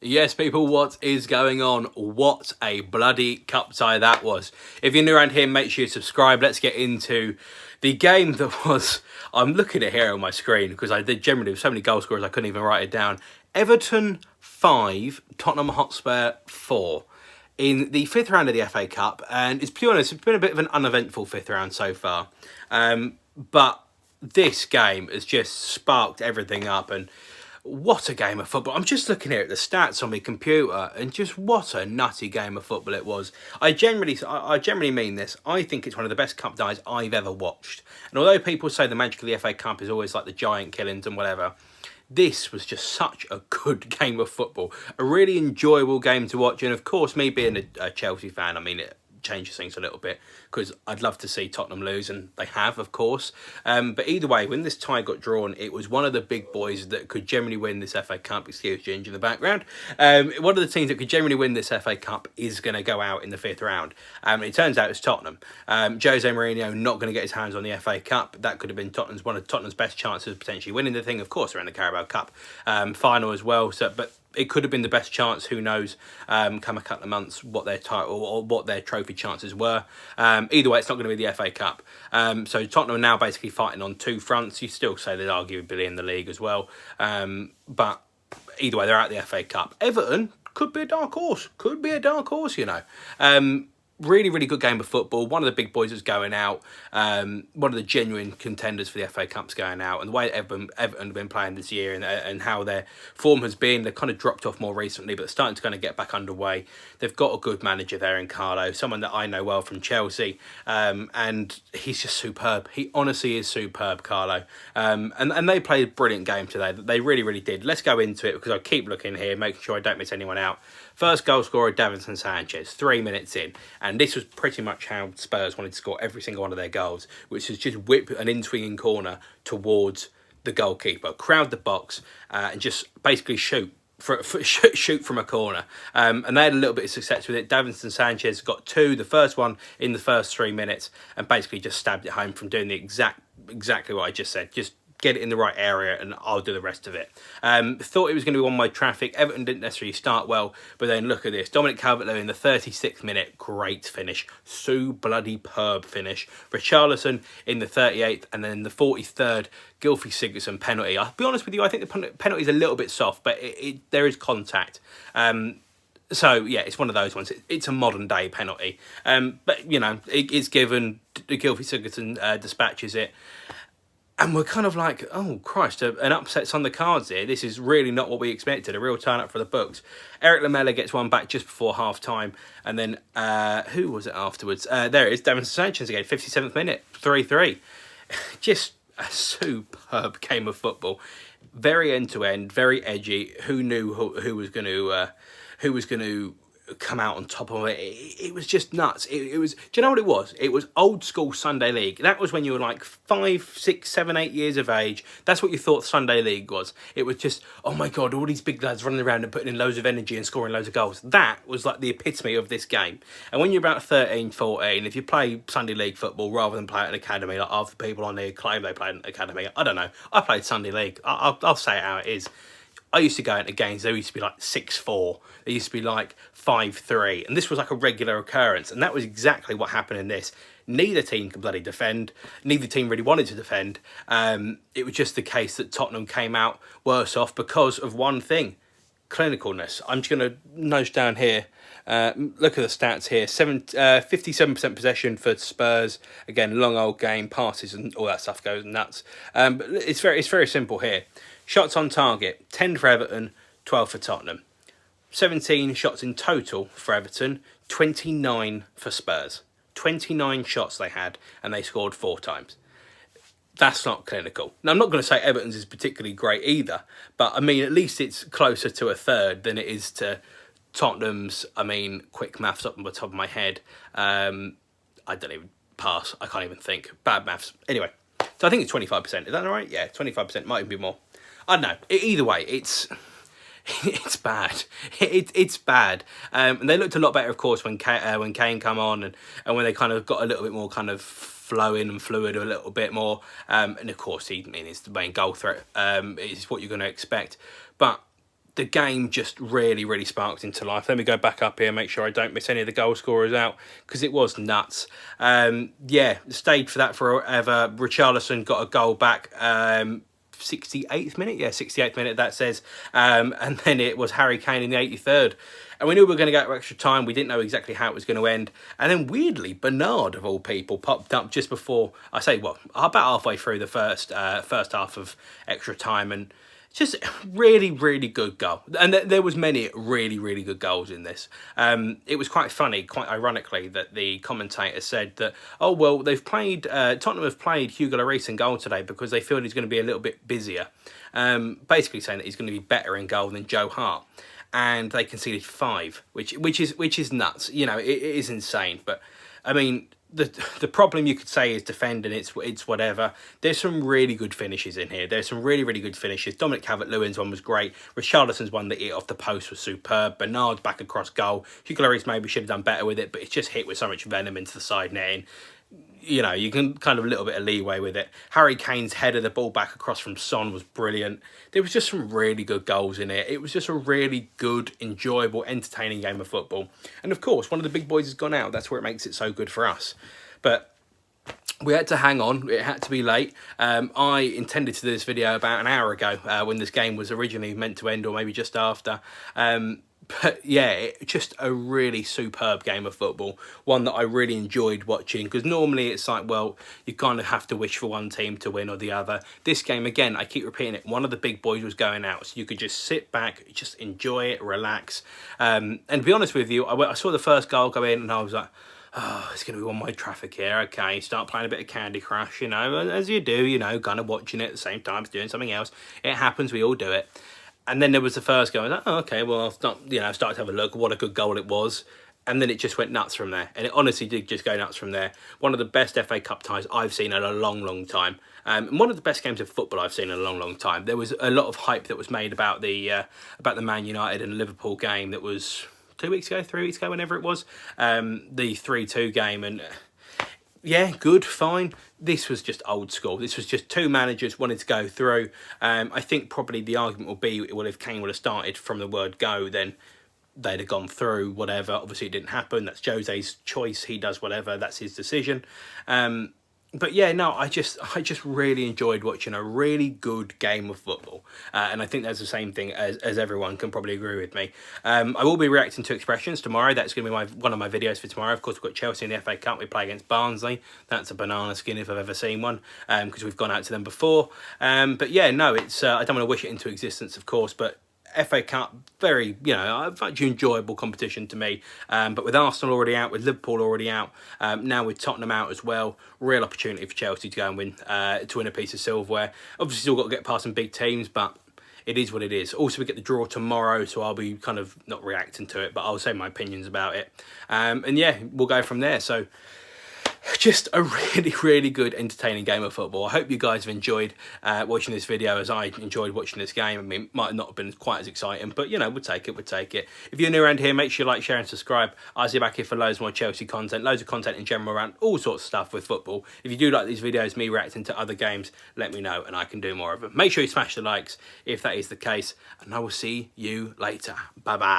Yes, people, what is going on? What a bloody cup tie that was. If you're new around here, make sure you subscribe. Let's get into the game that was... I'm looking at here on my screen because I did generally with so many goal scorers I couldn't even write it down. Everton 5, Tottenham Hotspur 4 in the fifth round of the FA Cup. And to be honest, it's been a bit of an uneventful fifth round so far. But this game has just sparked everything up, and what a game of football. I'm just looking here at the stats on my computer, and just what a nutty game of football it was. I generally mean this. I think it's one of the best cup ties I've ever watched. And although people say the magic of the FA Cup is always like the giant killings and whatever, this was just such a good game of football. A really enjoyable game to watch. And of course, me being a Chelsea fan, I mean, it changes things a little bit because I'd love to see Tottenham lose, and they have, of course. But either way, when this tie got drawn, it was one of the big boys that could generally win this FA Cup. Excuse Ginger in the background. One of the teams that could generally win this FA Cup is going to go out in the fifth round. It turns out it's Tottenham. Jose Mourinho not going to get his hands on the FA Cup. That could have been one of Tottenham's best chances of potentially winning the thing. Of course, they're in the Carabao Cup final as well. But it could have been the best chance. Who knows? Come a couple of months, what their title or what their trophy chances were. Either way, it's not going to be the FA Cup. So Tottenham are now basically fighting on two fronts. You still say they'd arguably in the league as well, but either way, they're out the FA Cup. Everton could be a dark horse. You know. Really, really good game of football. One of the big boys is going out. One of the genuine contenders for the FA Cup's going out. And the way Everton have been playing this year and how their form has been, they've kind of dropped off more recently, but they're starting to kind of get back underway. They've got a good manager there in Carlo, someone that I know well from Chelsea. And he's just superb. He honestly is superb, Carlo. And they played a brilliant game today. They really, really did. Let's go into it because I keep looking here, making sure I don't miss anyone out. First goal scorer, Davinson Sanchez, 3 minutes in. And this was pretty much how Spurs wanted to score every single one of their goals, which is just whip an in-swinging corner towards the goalkeeper, crowd the box, and just basically shoot from a corner. And they had a little bit of success with it. Davinson Sanchez got two, the first one in the first 3 minutes, and basically just stabbed it home from doing the exactly what I just said. Just get it in the right area and I'll do the rest of it. Thought it was going to be one-way traffic. Everton didn't necessarily start well, but then look at this. Dominic Calvert-Lewin in the 36th minute, great finish. Superb finish. Richarlison in the 38th, and then the 43rd, Gylfi Sigurdsson penalty. I'll be honest with you, I think the penalty is a little bit soft, but there is contact. So, yeah, it's one of those ones. It's a modern-day penalty. But, you know, it's given. Gylfi Sigurdsson dispatches it. And we're kind of like, oh, Christ, an upset's on the cards here. This is really not what we expected, a real turn-up for the books. Eric Lamela gets one back just before half-time. And then, who was it afterwards? There it is, Davinson Sanchez again, 57th minute, 3-3. Just a superb game of football. Very end-to-end, very edgy. Who knew who was going to come out on top of it? It was just nuts. It was. Do you know what it was? It was old school Sunday League. That was when you were like 5, 6, 7, 8 years of age. That's what you thought Sunday League was. It was just, oh my God, all these big lads running around and putting in loads of energy and scoring loads of goals. That was like the epitome of this game. And when you're about 13, 14, if you play Sunday League football rather than play at an academy, like half the people on here claim they played at an academy, I don't know. I played Sunday League. I'll say it how it is. I used to go into games, there used to be like 6-4, there used to be like 5-3, and this was like a regular occurrence, and that was exactly what happened in this. Neither team could bloody defend, neither team really wanted to defend. It was just the case that Tottenham came out worse off because of one thing, clinicalness. I'm just going to nudge down here. Look at the stats here. 57% possession for Spurs. Again, long old game, passes and all that stuff goes nuts. But it's very simple here. Shots on target, 10 for Everton, 12 for Tottenham. 17 shots in total for Everton, 29 for Spurs. 29 shots they had, and they scored 4 times. That's not clinical. Now, I'm not going to say Everton's is particularly great either, but, I mean, at least it's closer to a third than it is to Tottenham's. I mean, quick maths up on the top of my head. I don't even pass. I can't even think. Bad maths. Anyway, so I think it's 25%. Is that all right? Yeah, 25%. Might even be more. I don't know. Either way, it's bad. It's bad. And they looked a lot better, of course, when Kane come on and when they kind of got a little bit more kind of flowing and fluid a little bit more. And of course, he's the main goal threat. Is what you're going to expect. But the game just really, really sparked into life. Let me go back up here, make sure I don't miss any of the goal scorers out, because it was nuts. Yeah, stayed for that forever. Richarlison got a goal back. 68th minute, yeah, 68th minute that says, and then it was Harry Kane in the 83rd, and we knew we were going to go to extra time. We didn't know exactly how it was going to end, and then weirdly Bernard of all people popped up just before, I say what, about halfway through the first half of extra time, and just really, really good goal. And there was many really, really good goals in this. It was quite funny, quite ironically, that the commentator said that, oh, well, they've played, Tottenham have played Hugo Lloris in goal today because they feel he's going to be a little bit busier. Basically saying that he's going to be better in goal than Joe Hart. And they conceded 5, which is nuts. You know, it is insane. But, I mean, the problem you could say is defending. It's whatever. There's some really good finishes in here. There's some really, really good finishes. Dominic Calvert-Lewin's one was great. Richarlison's one that hit off the post was superb. Bernard's back across goal. Hugo Lloris maybe should have done better with it, but it's just hit with so much venom into the side netting. You know, you can kind of a little bit of leeway with it. Harry Kane's head of the ball back across from Son was brilliant. There was just some really good goals in it. It was just a really good, enjoyable, entertaining game of football. And of course, one of the big boys has gone out. That's where it makes it so good for us. But we had to hang on. It had to be late. I intended to do this video about an hour ago when this game was originally meant to end, or maybe just after. But yeah, just a really superb game of football. One that I really enjoyed watching, because normally it's like, well, you kind of have to wish for one team to win or the other. This game, again, I keep repeating it, one of the big boys was going out, so you could just sit back, just enjoy it, relax. And to be honest with you, I saw the first goal go in and I was like, oh, it's going to be one-way traffic here. Okay, start playing a bit of Candy Crush, you know, as you do, you know, kind of watching it at the same time as doing something else. It happens, we all do it. And then there was the first goal. I was like, oh, okay, well, I'll start, you know, start to have a look. What a good goal it was. And then it just went nuts from there. And it honestly did just go nuts from there. One of the best FA Cup ties I've seen in a long, long time. And one of the best games of football I've seen in a long, long time. There was a lot of hype that was made about the Man United and Liverpool game that was 2 weeks ago, 3 weeks ago, whenever it was. The 3-2 game. And yeah, good, fine. This was just old school. This was just two managers wanted to go through. I think probably the argument will be, well, if Kane would have started from the word go, then they'd have gone through, whatever. Obviously, it didn't happen. That's Jose's choice. He does whatever. That's his decision. But yeah, no, I just really enjoyed watching a really good game of football. And I think that's the same thing as everyone can probably agree with me. I will be reacting to expressions tomorrow. That's going to be one of my videos for tomorrow. Of course, we've got Chelsea in the FA Cup. We play against Barnsley. That's a banana skin if I've ever seen one, because we've gone out to them before. But yeah, no, it's I don't want to wish it into existence, of course, but FA Cup, very, you know, actually enjoyable competition to me. But with Arsenal already out, with Liverpool already out, now with Tottenham out as well, real opportunity for Chelsea to go and win a piece of silverware. Obviously, still got to get past some big teams, but it is what it is. Also, we get the draw tomorrow, so I'll be kind of not reacting to it, but I'll say my opinions about it. And yeah, we'll go from there. So just a really, really good, entertaining game of football. I hope you guys have enjoyed watching this video as I enjoyed watching this game. I mean, it might not have been quite as exciting, but, you know, we'll take it. If you're new around here, make sure you like, share and subscribe. I'll see you back here for loads more Chelsea content, loads of content in general around all sorts of stuff with football. If you do like these videos, me reacting to other games, let me know and I can do more of them. Make sure you smash the likes if that is the case, and I will see you later. Bye-bye.